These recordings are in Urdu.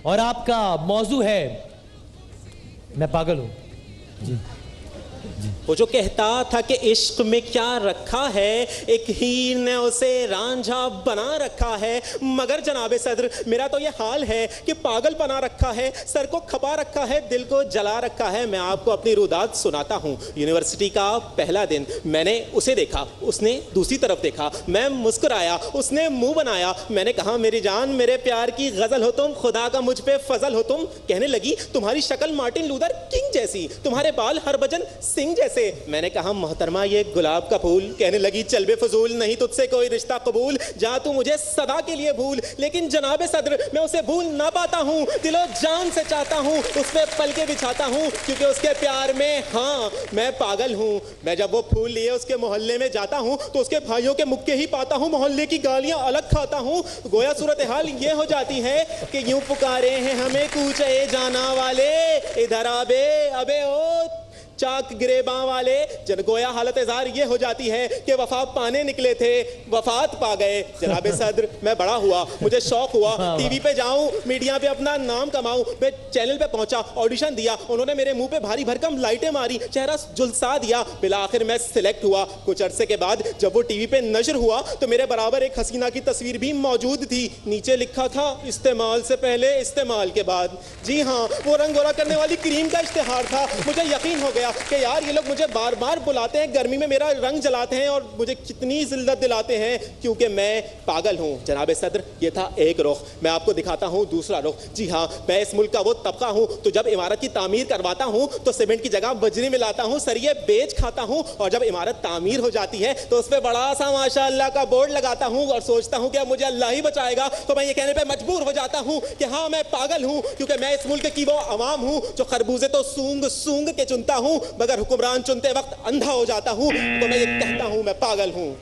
اور آپ کا موضوع ہے میں پاگل ہوں. جی وہ جو کہتا تھا کہ عشق میں کیا رکھا ہے، ایک ہیر نے اسے رانجھا بنا رکھا ہے، مگر جناب صدر میرا تو یہ حال ہے کہ پاگل بنا رکھا ہے، سر کو کھپا رکھا ہے، دل کو جلا رکھا ہے. میں آپ کو اپنی روداد سناتا ہوں. یونیورسٹی کا پہلا دن، میں نے اسے دیکھا، اس نے دوسری طرف دیکھا، میں مسکرایا، اس نے منہ بنایا. میں نے کہا میری جان میرے پیار کی غزل ہو تم، خدا کا مجھ پہ فضل ہو تم. کہنے لگی تمہاری شکل مارٹن لوتھر کنگ جیسی، تمہارے بال ہربھجن سنگھ جیسے. میں نے کہا محترمہ یہ گلاب کا پھول. کہنے لگی چل بے فضول، نہیں تجھ سے کوئی رشتہ قبول، جا تو مجھے صدا کے لیے بھول. لیکن جناب صدر میں اسے بھول نہ پاتا ہوں، دل و جان سے چاہتا ہوں، اس پہ پلکیں بچھاتا ہوں، کیونکہ اس کے پیار میں ہاں میں پاگل ہوں. میں جب وہ پھول لیے اس کے محلے میں جاتا ہوں تو اس کے بھائیوں کے مکے ہی پاتا ہوں، محلے کی گالیاں الگ کھاتا ہوں. گویا صورتحال یہ ہو جاتی ہے کہ یوں پکارے ہیں ہمیں کوچے جانا والے، ادھر آبے ابے او چاک گریباں والے. گویا حالت اظہار یہ ہو جاتی ہے کہ وفا پانے نکلے تھے، وفات پا گئے. جناب صدر میں بڑا ہوا، مجھے شوق ہوا ٹی وی پہ جاؤں، میڈیا پہ اپنا نام کماؤں. میں چینل پہ پہنچا، آڈیشن دیا، انہوں نے میرے منہ پہ بھاری بھرکم لائٹیں ماری، چہرہ جلسا دیا. بالآخر میں سلیکٹ ہوا. کچھ عرصے کے بعد جب وہ ٹی وی پہ نشر ہوا تو میرے برابر ایک حسینہ کی تصویر بھی موجود تھی. نیچے لکھا تھا استعمال سے پہلے استعمال کے بعد. جی ہاں وہ رنگ گورا کرنے والی کریم کا اشتہار تھا. مجھے یقین ہو گیا کہ یار یہ لوگ مجھے بار بار بلاتے ہیں، گرمی میں میرا رنگ جلاتے ہیں اور مجھے کتنی ذلت دلاتے ہیں کیونکہ میں پاگل ہوں. جناب صدر یہ تھا ایک رخ، میں آپ کو دکھاتا ہوں دوسرا رخ. جی ہاں میں اس ملک کا وہ طبقہ ہوں تو جب عمارت کی تعمیر کرواتا ہوں تو سیمنٹ کی جگہ بجری ملاتا ہوں، سریے بیچ کھاتا ہوں، اور جب عمارت تعمیر ہو جاتی ہے تو اس پہ بڑا سا ماشاء اللہ کا بورڈ لگاتا ہوں اور سوچتا ہوں کہ اب مجھے اللہ ہی بچائے گا. تو میں یہ کہنے پہ مجبور ہو جاتا ہوں کہ ہاں میں پاگل ہوں، کیونکہ میں اس ملک کی وہ عوام ہوں جو خربوزے تو سونگ سونگ کے چنتا ہوں مگر حکمران چنتے وقت اندھا ہو جاتا ہوں. تو میں یہ کہتا ہوں میں پاگل ہوں.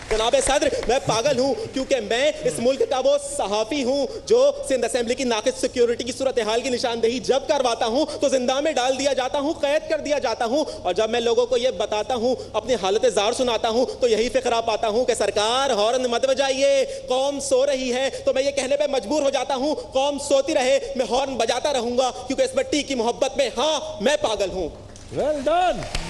جناب صدر میں پاگل ہوں کیونکہ میں اس ملک کا وہ صحافی ہوں جو سندھ اسمبلی کی ناقص سیکیورٹی کی صورتحال کی نشاندہی جب کرواتا ہوں تو زندہ میں ڈال دیا جاتا ہوں، قید کر دیا جاتا ہوں. اور جب میں لوگوں کو یہ بتاتا ہوں، اپنی حالت زار سناتا ہوں تو یہی فقرہ پاتا ہوں کہ سرکار ہارن مت بجائیے، قوم سو رہی ہے. تو میں یہ کہنے پہ مجبور ہو جاتا ہوں قوم سوتی رہے، میں ہارن بجاتا رہوں گا کیونکہ اس مٹی کی محبت میں ہاں میں پاگل ہوں. Well done.